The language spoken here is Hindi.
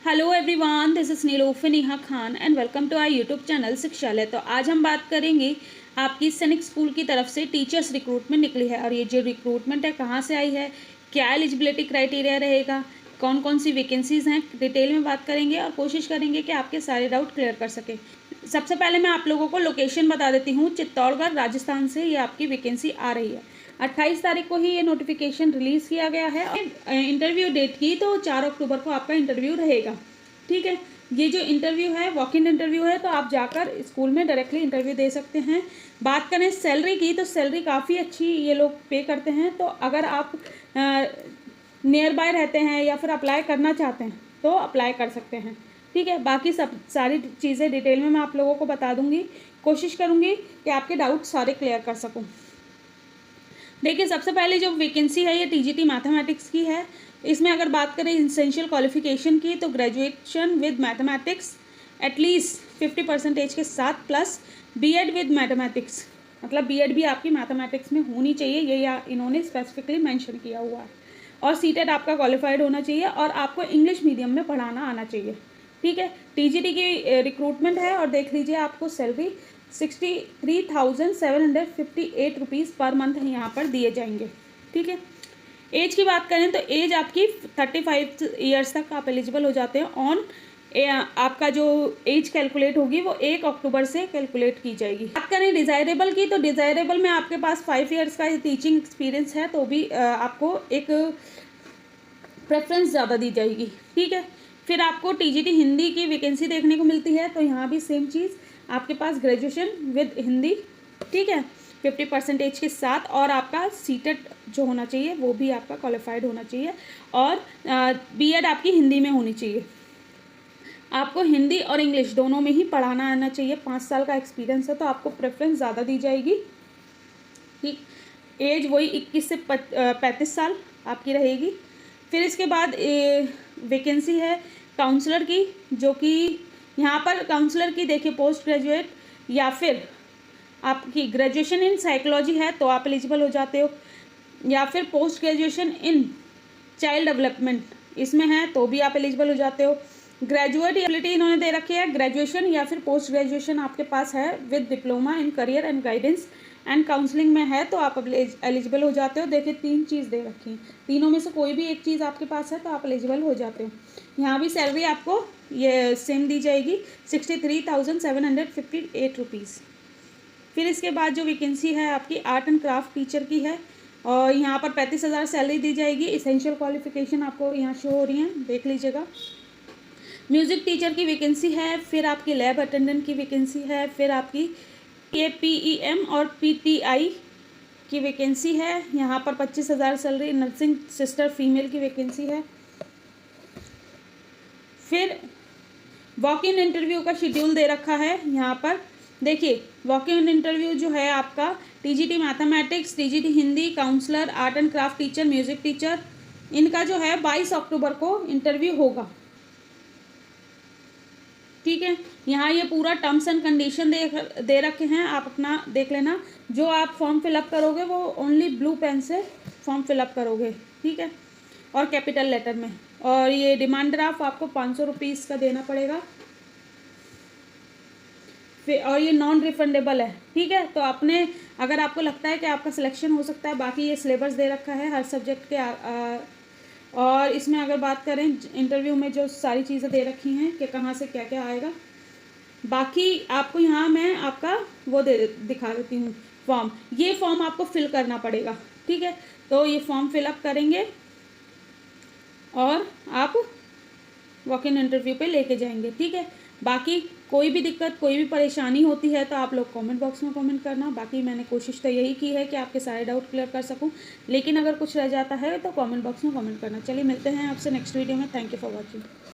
Hello everyone, this is Nilofar Neha Khan and welcome to our YouTube channel Shikshalaya. तो आज हम बात करेंगे आपकी सैनिक स्कूल की तरफ से टीचर्स रिक्रूटमेंट निकली है और ये जो रिक्रूटमेंट है कहाँ से आई है, क्या एलिजिबिलिटी क्राइटेरिया रहेगा, कौन कौन सी वैकेंसीज़ हैं, डिटेल में बात करेंगे और कोशिश करेंगे कि आपके सारे डाउट क्लियर कर सकें। सबसे पहले मैं आप लोगों को लोकेशन बता देती हूँ। चित्तौड़गढ़ राजस्थान से ये आपकी वैकेंसी आ रही है। 28 तारीख को ही ये नोटिफिकेशन रिलीज़ किया गया है और इंटरव्यू डेट की तो 4 अक्टूबर को आपका इंटरव्यू रहेगा। ठीक है, ये जो इंटरव्यू है वॉक इन इंटरव्यू है, तो आप जाकर स्कूल में डायरेक्टली इंटरव्यू दे सकते हैं। बात करें सैलरी की तो सैलरी काफ़ी अच्छी ये लोग पे करते हैं। तो अगर आप नियर बाय रहते हैं या फिर अप्लाई करना चाहते हैं तो अप्लाई कर सकते हैं। ठीक है, बाकी सब सारी चीज़ें डिटेल में मैं आप लोगों को बता दूंगी। कोशिश करूंगी कि आपके डाउट सारे क्लियर कर सकूं। देखिए, सबसे पहले जो वैकेंसी है ये टीजीटी मैथमेटिक्स की है। इसमें अगर बात करें इंसेंशियल क्वालिफिकेशन की तो ग्रेजुएशन विद मैथमेटिक्स एटलीस्ट 50% के साथ प्लस बीएड विद मैथमेटिक्स, मतलब बीएड भी आपकी मैथमेटिक्स में होनी चाहिए, ये या इन्होंने स्पेसिफिकली मेंशन किया हुआ है। और सीटेट आपका क्वालिफाइड होना चाहिए और आपको इंग्लिश मीडियम में पढ़ाना आना चाहिए। ठीक है, टीजीटी की रिक्रूटमेंट है और देख लीजिए आपको सैलरी 63,758 रुपीज़ पर मंथ यहाँ पर दिए जाएंगे। ठीक है, एज की बात करें तो एज आपकी 35 ईयर्स तक आप एलिजिबल हो जाते हैं। ऑन आपका जो एज कैलकुलेट होगी वो 1 अक्टूबर से कैलकुलेट की जाएगी। बात करें डिज़ायरेबल की तो डिज़ायरेबल में आपके पास 5 ईयर्स का टीचिंग एक्सपीरियंस है तो भी आपको एक प्रेफरेंस ज़्यादा दी जाएगी। ठीक है, फिर आपको टीजीटी हिंदी की वैकेंसी देखने को मिलती है तो यहाँ भी सेम चीज़ आपके पास ग्रेजुएशन विद हिंदी। ठीक है, 50% के साथ और आपका सीटेट जो होना चाहिए वो भी आपका क्वालिफाइड होना चाहिए और बीएड आपकी हिंदी में होनी चाहिए। आपको हिंदी और इंग्लिश दोनों में ही पढ़ाना आना चाहिए। 5 साल का एक्सपीरियंस है तो आपको प्रेफरेंस ज़्यादा दी जाएगी। ठीक, एज वही 21 से 35 साल आपकी रहेगी। फिर इसके बाद वैकेंसी है काउंसलर की, जो कि यहाँ पर काउंसलर की देखिए पोस्ट ग्रेजुएट या फिर आपकी ग्रेजुएशन इन साइकोलॉजी है तो आप एलिजिबल हो जाते हो, या फिर post graduation in child development इसमें है तो भी आप एलिजिबल हो जाते हो। ग्रेजुएट एबिलिटी इन्होंने दे रखी है, ग्रेजुएशन या फिर पोस्ट ग्रेजुएशन आपके पास है with diploma in career and guidance and counselling में है तो आप एलिजिबल हो जाते हो। देखिए 3 चीज़ दे रखी हैं, तीनों में से कोई भी एक चीज़ आपके पास है तो आप एलिजिबल हो जाते हो। यहाँ भी सैलरी आपको ये सेम दी जाएगी 63,758 रुपीज़। फिर इसके बाद जो वैकेंसी है आपकी आर्ट एंड क्राफ्ट टीचर की है और यहाँ पर 35,000 सैलरी दी जाएगी। इसेंशियल क्वालिफिकेशन आपको यहाँ शो हो रही हैं, देख लीजिएगा। म्यूज़िक टीचर की वैकेंसी है, फिर आपकी लैब अटेंडेंट की वैकेंसी है, फिर आपकी PEM और PTI की वैकेंसी है। यहाँ पर 25,000 सैलरी। नर्सिंग सिस्टर फीमेल की वैकेंसी है। फिर वॉक इन इंटरव्यू का शेड्यूल दे रखा है। यहाँ पर देखिए वॉक इन इंटरव्यू जो है आपका TGT mathematics, TGT Hindi, counsellor, art and craft teacher, music teacher, इनका जो है 22 अक्टूबर को इंटरव्यू होगा। ठीक है, यहाँ ये पूरा टर्म्स एंड कंडीशन दे रखे हैं, आप अपना देख लेना। जो आप फॉर्म फिलअप करोगे वो ओनली ब्लू पेन से फॉर्म फिलअप करोगे। ठीक है, और कैपिटल लेटर में। और ये डिमांड ड्राफ्ट आपको 500 रुपीज़ का देना पड़ेगा। फिर और ये नॉन रिफंडेबल है। ठीक है, तो आपने अगर आपको लगता है कि आपका सिलेक्शन हो सकता है, बाकी ये सिलेबस दे रखा है हर सब्जेक्ट के और इसमें अगर बात करें इंटरव्यू में जो सारी चीज़ें दे रखी हैं कि कहाँ से क्या क्या आएगा। बाकी आपको यहाँ मैं आपका वो दिखा देती हूँ फॉर्म। ये फॉर्म आपको फिल करना पड़ेगा। ठीक है, तो ये फॉर्म फिलअप करेंगे और आप वॉक इन इंटरव्यू पे लेके जाएंगे। ठीक है, बाकी कोई भी दिक्कत कोई भी परेशानी होती है तो आप लोग कमेंट बॉक्स में कमेंट करना। बाकी मैंने कोशिश तो यही की है कि आपके सारे डाउट क्लियर कर सकूं, लेकिन अगर कुछ रह जाता है तो कमेंट बॉक्स में कमेंट करना। चलिए मिलते हैं आपसे नेक्स्ट वीडियो में। Thank you for watching.